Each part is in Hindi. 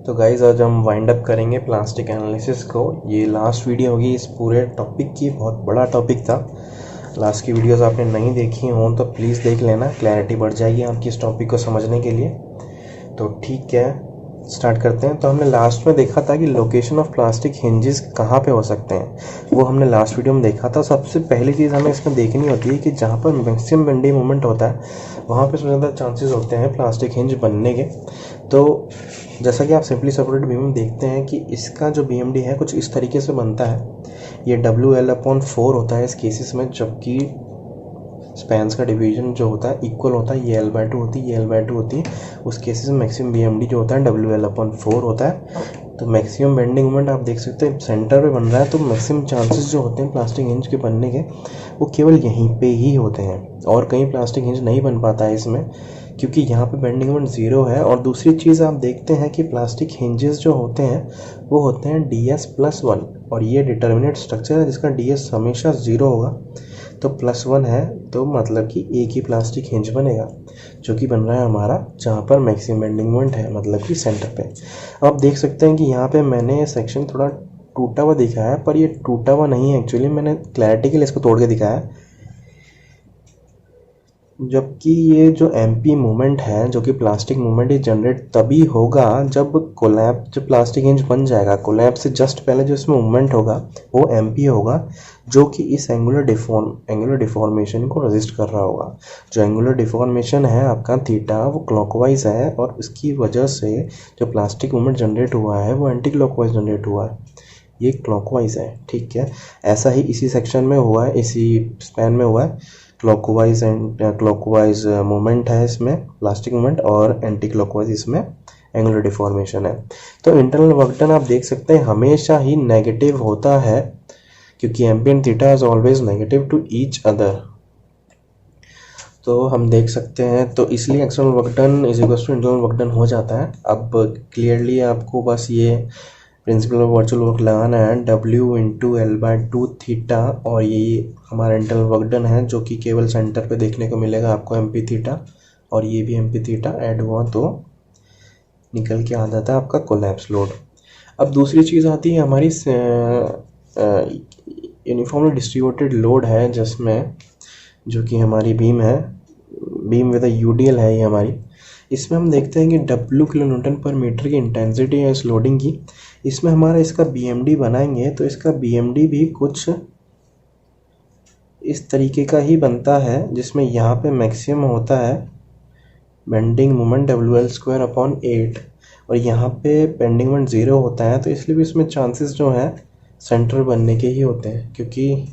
तो गाइज़ आज हम वाइंड अप करेंगे प्लास्टिक एनालिसिस को। ये लास्ट वीडियो होगी इस पूरे टॉपिक की। बहुत बड़ा टॉपिक था। लास्ट की वीडियोस आपने नहीं देखी हों तो प्लीज़ देख लेना, क्लैरिटी बढ़ जाएगी आपकी इस टॉपिक को समझने के लिए। तो ठीक है, स्टार्ट करते हैं। तो हमने लास्ट में देखा था कि लोकेशन ऑफ प्लास्टिक हिंजेस कहाँ पे हो सकते हैं, वो हमने लास्ट वीडियो में देखा था। सबसे पहली चीज़ हमें इसमें देखनी होती है कि जहाँ पर मैक्सिमम बेंडिंग मोमेंट होता है वहाँ पे सबसे ज़्यादा चांसेस होते हैं प्लास्टिक हिंज बनने के। तो जैसा कि आप सिंपली सपोर्टेड बीम में देखते हैं कि इसका जो BMD है कुछ इस तरीके से बनता है। ये WL/4 होता है इस केसेस में, जबकि स्पैन्स का डिवीजन जो होता है इक्वल होता है। ये L/2 होती है, ये L/2 होती है। उस केसेस में मैक्सिमम BMD जो होता है WL/4 होता है। तो मैक्सिमम बेंडिंग मोमेंट आप देख सकते हैं सेंटर पे बन रहा है, तो मैक्सिमम चांसेस जो होते हैं प्लास्टिक हिंज के बनने के वो केवल यहीं पे ही होते हैं, और कहीं प्लास्टिक हिंज नहीं बन पाता है इसमें, क्योंकि यहाँ पे बेंडिंग मोमेंट ज़ीरो है। और दूसरी चीज़ आप देखते हैं कि प्लास्टिक हिंजेस जो होते हैं वो होते हैं DS+1, और ये डिटर्मिनेट स्ट्रक्चर है जिसका DS हमेशा ज़ीरो होगा। तो +1 है तो मतलब कि एक ही प्लास्टिक हिंज बनेगा, जो कि बन रहा है हमारा जहाँ पर मैक्सिमम बेंडिंग मोमेंट है, मतलब कि सेंटर पे। अब आप देख सकते हैं कि यहाँ पे मैंने सेक्शन थोड़ा टूटा हुआ दिखाया है, पर ये टूटा हुआ नहीं है एक्चुअली, मैंने क्लैरिटी के लिए इसको तोड़ के दिखाया है। जबकि ये जो MP मूवमेंट है, जो कि प्लास्टिक मूवमेंट, ये जनरेट तभी होगा जब प्लास्टिक हिंज बन जाएगा। कोलैप्स से जस्ट पहले जो इसमें मूवमेंट होगा वो MP होगा, जो कि इस एंगुलर डिफॉर्मेशन को रेजिस्ट कर रहा होगा। जो एंगुलर डिफॉर्मेशन है आपका थीटा, वो क्लॉकवाइज है, और उसकी वजह से जो प्लास्टिक मूवमेंट जनरेट हुआ है वो एंटी क्लॉकवाइज जनरेट हुआ है। ये क्लॉकवाइज है, ठीक है। ऐसा ही इसी सेक्शन में हुआ है, इसी स्पैन में हुआ है। क्लॉकवाइज एंड क्लॉकवाइज मूवमेंट है इसमें प्लास्टिक मूवमेंट, और एंटी क्लॉकवाइज इसमें एंगुलर डिफॉर्मेशन है। तो इंटरनल वर्क डन आप देख सकते हैं हमेशा ही नेगेटिव होता है, क्योंकि MP and theta is always negative to each other. तो हम देख सकते हैं, तो इसलिए external work done is equal to internal work done हो जाता है। अब क्लियरली आपको बस ये प्रिंसिपल ऑफ वर्चुअल वर्क लगाना है, W×L/2 थीटा, और ये हमारा इंटरनल वर्क डन है, जो कि केवल सेंटर पे देखने को मिलेगा आपको MP थीटा, और ये भी MP थीटा ऐड हुआ तो निकल के आ जाता है आपका कोलैप्स लोड। अब दूसरी चीज़ आती है हमारी यूनिफॉर्मली डिस्ट्रीब्यूटेड लोड है, जिसमें जो कि हमारी बीम है, बीम विद UDL है ये हमारी। इसमें हम देखते हैं कि W kN/m की इंटेंसिटी है इस लोडिंग की। इसमें हमारा इसका BMD बनाएंगे तो इसका BMD भी कुछ इस तरीके का ही बनता है, जिसमें यहाँ पे मैक्सिमम होता है बेंडिंग मोमेंट WL²/8, और यहाँ पे बेंडिंग मोमेंट ज़ीरो होता है। तो इसलिए भी इसमें चांसेस जो हैं सेंटर बनने के ही होते हैं, क्योंकि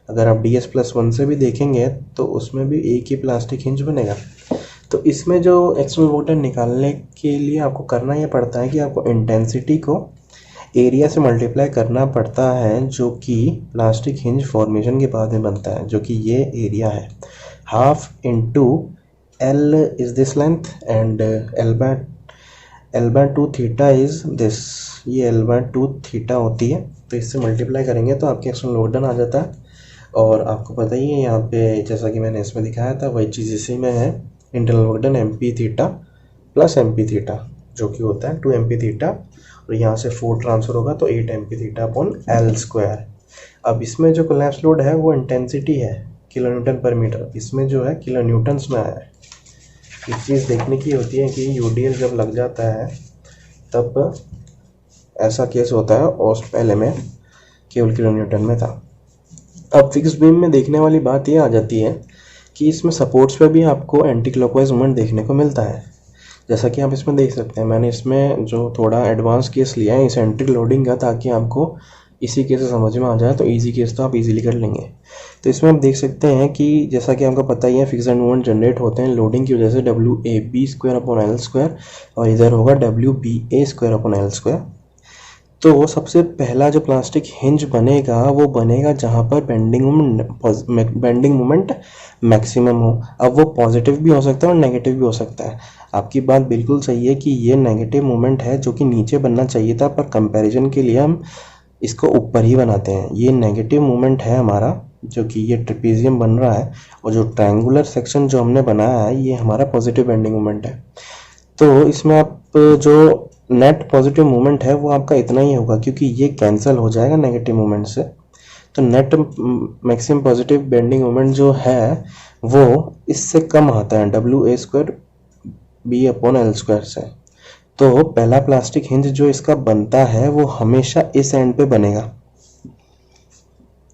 अगर आप DS+1 से भी देखेंगे तो उसमें भी एक ही प्लास्टिक हिंज बनेगा। तो इसमें जो एक्सटर्नल वर्क डन निकालने के लिए आपको करना ये पड़ता है कि आपको इंटेंसिटी को एरिया से मल्टीप्लाई करना पड़ता है, जो कि प्लास्टिक हिंज फॉर्मेशन के बाद में बनता है, जो कि ये एरिया है। Half into L is this length and L/2 theta is this, ये L/2 थीटा होती है। तो इससे मल्टीप्लाई करेंगे तो आपके एक्सटर्नल वर्क डन आ जाता है। और आपको पता ही है यहाँ पे जैसा कि मैंने इसमें दिखाया था वही चीज़ इसी में है, internal work done MP theta plus MP theta, जो कि होता है 2 MP थीटा, और यहाँ से 4 ट्रांसफर होगा तो 8 MP थीटा/L²। अब इसमें जो कोलैप्स लोड है वो इंटेंसिटी है kN/m, इसमें जो है किलोन्यूटन्स में आया है। एक चीज़ देखने की होती है कि UDL जब लग जाता है तब ऐसा केस होता है, और पहले में केवल किलोन्यूटन में था। अब फिक्स्ड बीम में देखने वाली बात ये आ जाती है कि इसमें सपोर्ट्स पे भी आपको एंटी क्लॉकवाइज मूवमेंट देखने को मिलता है, जैसा कि आप इसमें देख सकते हैं। मैंने इसमें जो थोड़ा एडवांस केस लिया है इसेंट्रिक लोडिंग का, ताकि आपको इसी केस से समझ में आ जाए, तो इजी केस तो आप इजीली कर लेंगे। तो इसमें आप देख सकते हैं कि जैसा कि आपको पता ही है फिक्स्ड मूवमेंट जनरेट होते हैं लोडिंग की वजह से WAB²/L², और इधर होगा WBA²/L²। तो सबसे पहला जो प्लास्टिक हिंज बनेगा वो बनेगा जहाँ पर बेंडिंग मोमेंट मैक्सिमम हो। अब वो पॉजिटिव भी हो सकता है और नेगेटिव भी हो सकता है। आपकी बात बिल्कुल सही है कि ये नेगेटिव मोमेंट है, जो कि नीचे बनना चाहिए था, पर कंपैरिजन के लिए हम इसको ऊपर ही बनाते हैं। ये नेगेटिव मोमेंट है हमारा, जो कि ये ट्रेपेजियम बन रहा है, और जो ट्रायंगुलर सेक्शन जो हमने बनाया है ये हमारा पॉजिटिव बेंडिंग मोमेंट है। तो इसमें आप जो नेट पॉजिटिव मूवमेंट है वो आपका इतना ही होगा, क्योंकि ये कैंसिल हो जाएगा नेगेटिव मूवमेंट से। तो net maximum positive bending moment जो है वो इससे कम आता है, WA² B/L² से। तो पहला प्लास्टिक हिंज जो इसका बनता है वो हमेशा इस एंड पे बनेगा,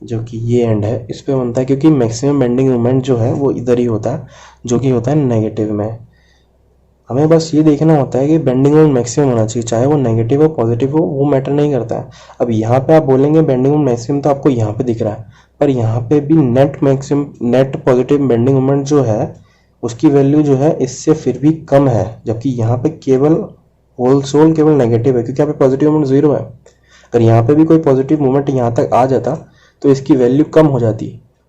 जो कि ये एंड है, इस पे बनता है, क्योंकि मैक्सिमम बेंडिंग मोमेंट जो है वो इधर ही होता है, जो कि होता है नेगेटिव में। हमें बस ये देखना होता है कि बेंडिंग मोमेंट मैक्सिमम होना चाहिए, चाहे वो नेगेटिव हो पॉजिटिव हो, वो मैटर नहीं करता है। अब यहाँ पे आप बोलेंगे बेंडिंग मोमेंट मैक्सिमम, तो आपको यहाँ पे दिख रहा है, पर यहाँ पे भी net maximum, net positive bending moment जो है उसकी वैल्यू जो है इससे फिर भी कम है, जबकि यहाँ पे केवल होल सोल केवल नेगेटिव है, क्योंकि यहाँ पे पॉजिटिव मोमेंट 0 है। अगर यहाँ पे भी कोई पॉजिटिव मोमेंट यहाँ तक आ जाता तो इसकी वैल्यू कम हो जाती,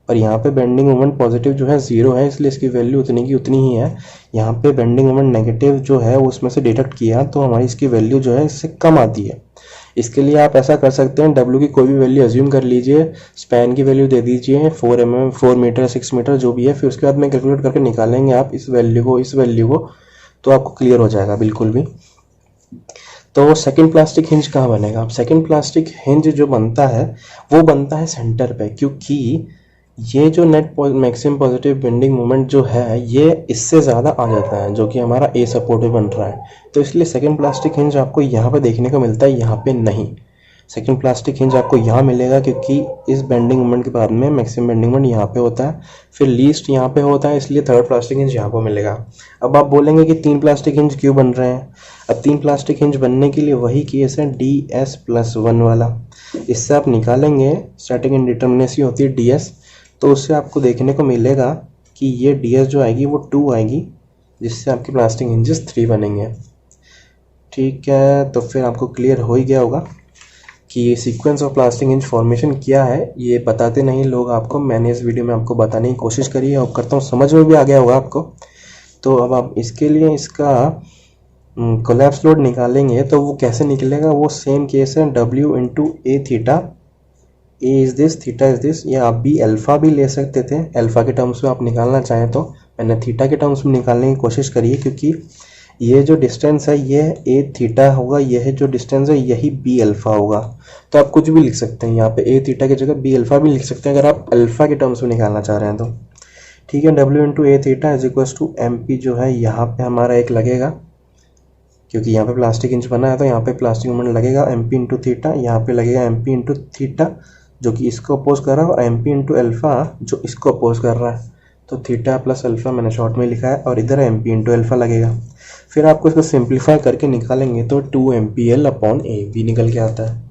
पर यहाँ पे बेंडिंग मोमेंट पॉजिटिव जो है 0 है, इसलिए इसकी वैल्यू उतनी की उतनी ही है। यहाँ पे बेंडिंग मोमेंट नेगेटिव जो है उसमें से डिडक्ट किया तो हमारी इसकी वैल्यू जो है इससे कम आती है। इसके लिए आप ऐसा कर सकते हैं, W की कोई भी वैल्यू अज्यूम कर लीजिए, स्पैन की वैल्यू दे दीजिए 4 mm 4 मीटर 6 मीटर जो भी है, फिर उसके बाद में कैलकुलेट करके निकालेंगे आप इस वैल्यू को, तो आपको क्लियर हो जाएगा बिल्कुल भी। तो सेकंड प्लास्टिक हिंज कहाँ बनेगा? अब सेकंड प्लास्टिक हिंज जो बनता है वो बनता है सेंटर पे, क्योंकि ये जो net maximum positive bending moment जो है ये इससे ज़्यादा आ जाता है, जो कि हमारा ए सपोर्ट पे बन रहा है। तो इसलिए सेकंड प्लास्टिक हिंज आपको यहाँ पे देखने को मिलता है, यहाँ पे नहीं। सेकंड प्लास्टिक हिंज आपको यहाँ मिलेगा, क्योंकि इस बेंडिंग मोमेंट के बाद में मैक्सिमम बेंडिंग मोमेंट यहाँ पे होता है, फिर लीस्ट यहाँ पे होता है, इसलिए थर्ड प्लास्टिक हिंज यहाँ पे मिलेगा। अब आप बोलेंगे कि 3 प्लास्टिक हिंज क्यों बन रहे हैं? अब 3 प्लास्टिक हिंज बनने के लिए वही केस है DS+1 वाला। इससे आप निकालेंगे, स्टैटिक इंडिटरमिनेसी होती है DS, तो उससे आपको देखने को मिलेगा कि ये DS जो आएगी वो 2 आएगी, जिससे आपके प्लास्टिक हिंजेस 3 बनेंगे। ठीक है, तो फिर आपको क्लियर हो ही गया होगा कि ये sequence of plastic hinge formation क्या है। ये बताते नहीं लोग आपको, मैंने इस वीडियो में आपको बताने की कोशिश करी है और करता हूँ, समझ में भी आ गया होगा आपको। तो अब आप इसके लिए इसका कोलैप्स लोड निकालेंगे, तो वो कैसे निकलेगा? वो सेम केस है, W/A theta, A is this, theta is this, या आप भी अल्फ़ा भी ले सकते थे, अल्फ़ा के टर्म्स में आप निकालना चाहें तो। मैंने थीटा के टर्म्स में निकालने की कोशिश करी है, क्योंकि ये जो डिस्टेंस है ये A थीटा होगा, यह जो डिस्टेंस है यही B अल्फ़ा होगा। तो आप कुछ भी लिख सकते हैं, यहाँ पे A थीटा की जगह B अल्फ़ा भी लिख सकते हैं, अगर आप अल्फ़ा के टर्म्स में निकालना चाह रहे हैं तो। ठीक है, W/A theta is equals to MP जो है यहाँ पे हमारा एक लगेगा, क्योंकि यहाँ पे प्लास्टिक इंच बना है तो यहाँ पे प्लास्टिक मोमेंट लगेगा MP × थीटा, यहाँ पे लगेगा MP × थीटा जो कि इसको अपोज कर रहा है, और MP × अल्फ़ा जो इसको अपोज कर रहा है। तो थीटा प्लस अल्फ़ा मैंने शॉर्ट में लिखा है, और इधर MP × अल्फ़ा लगेगा। फिर आपको इसको सिंप्लीफाई करके निकालेंगे तो 2MPL/A निकल के आता है।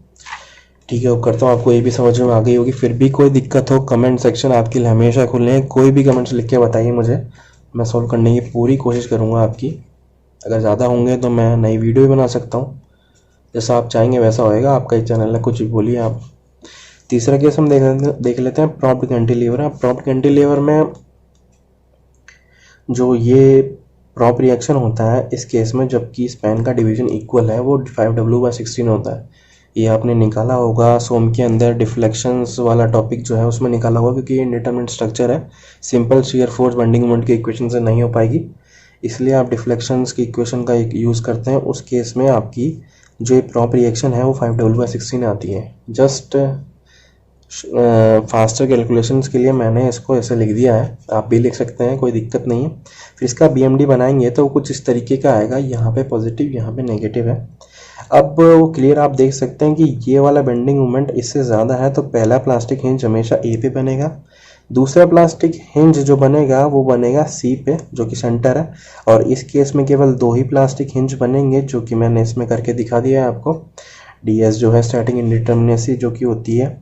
ठीक है, वो करता हूँ, आपको ये भी समझ में आ गई होगी। फिर भी कोई दिक्कत हो, कमेंट सेक्शन आपके लिए हमेशा खुले हैं, कोई भी कमेंट्स लिख के बताइए मुझे, मैं सॉल्व करने की पूरी कोशिश करूँगा आपकी। अगर ज़्यादा होंगे तो मैं नई वीडियो भी बना सकता हूँ, जैसा आप चाहेंगे वैसा होएगा, आपका ही चैनल है, कुछ भी बोलिए आप। तीसरा केस हम देख लेते हैं, प्रॉम्प्ट कैंटिलीवर। प्रॉम्प्ट कैंटिलीवर में जो ये प्रॉप रिएक्शन होता है इस केस में, जबकि स्पैन का डिवीजन इक्वल है, वो 5W/16 होता है। ये आपने निकाला होगा सोम के अंदर, डिफ्लेक्शंस वाला टॉपिक जो है उसमें निकाला होगा, क्योंकि ये इंडिटरमिनेट स्ट्रक्चर है, simple shear force bending moment की इक्वेशन से नहीं हो पाएगी, इसलिए आप डिफ्लेक्शंस की इक्वेशन का यूज़ करते हैं। उस केस में आपकी जो प्रॉप रिएक्शन है वो 5W/16 आती है। जस्ट फास्टर कैलकुलेशंस के लिए मैंने इसको ऐसे लिख दिया है, आप भी लिख सकते हैं, कोई दिक्कत नहीं है। फिर इसका BMD बनाएंगे तो कुछ इस तरीके का आएगा, यहाँ पे पॉजिटिव यहाँ पे नेगेटिव है। अब वो क्लियर आप देख सकते हैं कि ये वाला बेंडिंग मोमेंट इससे ज़्यादा है, तो पहला प्लास्टिक हिंज हमेशा A पे बनेगा, दूसरा प्लास्टिक हिंज जो बनेगा वो बनेगा C पे, जो कि सेंटर है। और इस केस में केवल 2 ही प्लास्टिक हिंज बनेंगे, जो कि मैंने इसमें करके दिखा दिया है आपको। DS जो है स्टैटिक इंडिटरमिनेसी, जो कि होती है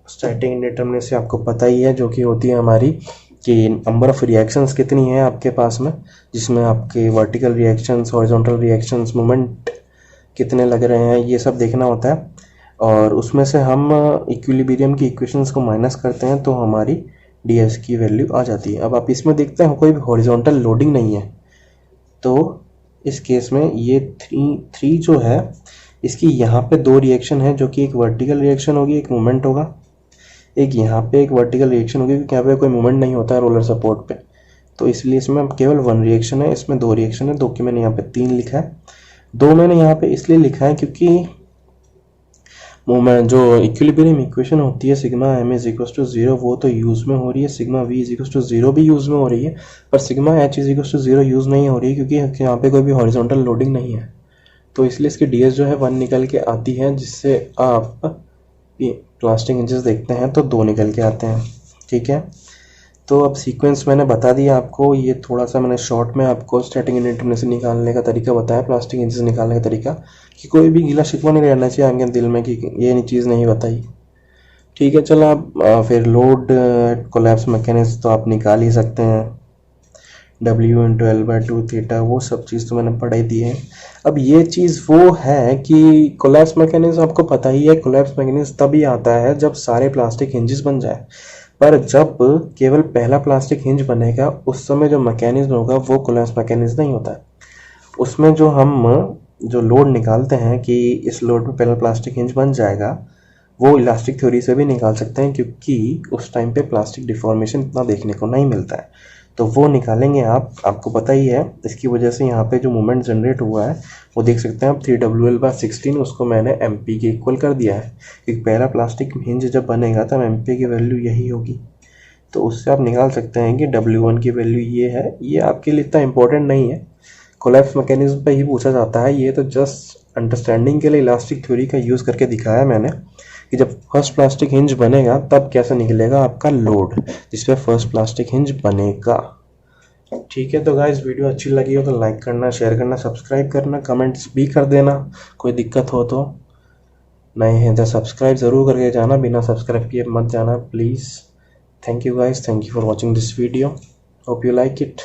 स्टैटिक इंडिटरमिनेसी आपको पता ही है, जो कि होती है हमारी कि नंबर ऑफ रिएक्शंस कितनी है आपके पास में, जिसमें आपके vertical reactions, horizontal reactions, moment कितने लग रहे हैं, ये सब देखना होता है। और उसमें से हम इक्विलिब्रियम की इक्वेशंस को माइनस करते हैं तो हमारी DS की वैल्यू आ जाती है। अब आप इसमें देखते हैं कोई भी हॉरिजॉन्टल लोडिंग नहीं है, तो इस केस में ये 3 जो है इसकी यहाँ पे 2 रिएक्शन है, जो कि एक वर्टिकल रिएक्शन होगी, एक मूवमेंट होगा, एक यहाँ पे एक वर्टिकल रिएक्शन होगी, क्योंकि यहाँ पे कोई मूवमेंट नहीं होता है रोलर सपोर्ट पे। तो इसलिए इसमें अब केवल 1 रिएक्शन है, इसमें 2 रिएक्शन है, 2 की मैंने यहाँ पे 3 लिखा है। 2 मैंने यहाँ पे इसलिए लिखा है क्योंकि मोमेंट जो इक्विलिब्रियम इक्वेशन होती है sigma M is equal to 0 वो तो यूज़ में हो रही है, sigma V is equal to 0 भी यूज़ में हो रही है, पर sigma H is equal to 0 use नहीं हो रही है क्योंकि यहाँ पे कोई भी हॉरिजॉन्टल लोडिंग नहीं है। तो इसलिए इसकी डी जो है 1 निकल के आती है, जिससे आप प्लास्टिक इंचेस देखते हैं तो 2 निकल के आते हैं। ठीक है, तो अब सीक्वेंस मैंने बता दिया आपको, ये थोड़ा सा मैंने शॉर्ट में आपको स्टैटिक इंडिटरमिनेसी निकालने का तरीका बताया, प्लास्टिक इंचेस निकालने का तरीका, कि कोई भी गीला शिकवा नहीं रहना चाहिए आपके दिल में कि ये चीज़ नहीं बताई। ठीक है, चलो आप फिर लोड कोलैप्स मैकेनिज्म तो आप निकाल ही सकते हैं, W इंटू L/2 थीटा, वो सब चीज़ तो मैंने पढ़ाई दी है। अब ये चीज़ वो है कि कोलैप्स मैकेनिज्म आपको पता ही है, कोलैप्स मैकेनिज्म तभी आता है जब सारे प्लास्टिक हिंजेस बन जाए, पर जब केवल पहला प्लास्टिक हिंज बनेगा उस समय जो मैकेनिज्म होगा वो कोलैप्स मैकेनिज्म नहीं होता है। उसमें जो हम जो लोड निकालते हैं कि इस लोड में पहला प्लास्टिक हिंज बन जाएगा, वो इलास्टिक थ्योरी से भी निकाल सकते हैं क्योंकि उस टाइम पे प्लास्टिक डिफॉर्मेशन इतना देखने को नहीं मिलता है, तो वो निकालेंगे आपको पता ही है। इसकी वजह से यहाँ पे जो मोमेंट जनरेट हुआ है वो देख सकते हैं आप 3WL/16, उसको मैंने MP के इक्वल कर दिया है क्योंकि पहला प्लास्टिक हिंज जब बनेगा तब MP की वैल्यू यही होगी। तो उससे आप निकाल सकते हैं कि W1 की वैल्यू ये है। ये आपके लिए इतना इंपॉर्टेंट नहीं है, कोलैप्स मैकेनिज्म पे ही पूछा जाता है, ये तो जस्ट अंडरस्टैंडिंग के लिए इलास्टिक थ्योरी का यूज़ करके दिखाया मैंने कि जब फर्स्ट प्लास्टिक हिंज बनेगा तब कैसे निकलेगा आपका लोड जिसपे फर्स्ट प्लास्टिक हिंज बनेगा। ठीक है, तो गाइस वीडियो अच्छी लगी हो तो लाइक करना, शेयर करना, सब्सक्राइब करना, कमेंट्स भी कर देना, कोई दिक्कत हो तो। नए हैं तो सब्सक्राइब ज़रूर करके जाना, बिना सब्सक्राइब किए मत जाना please. Thank you guys, thank you for watching this video, hope you like it.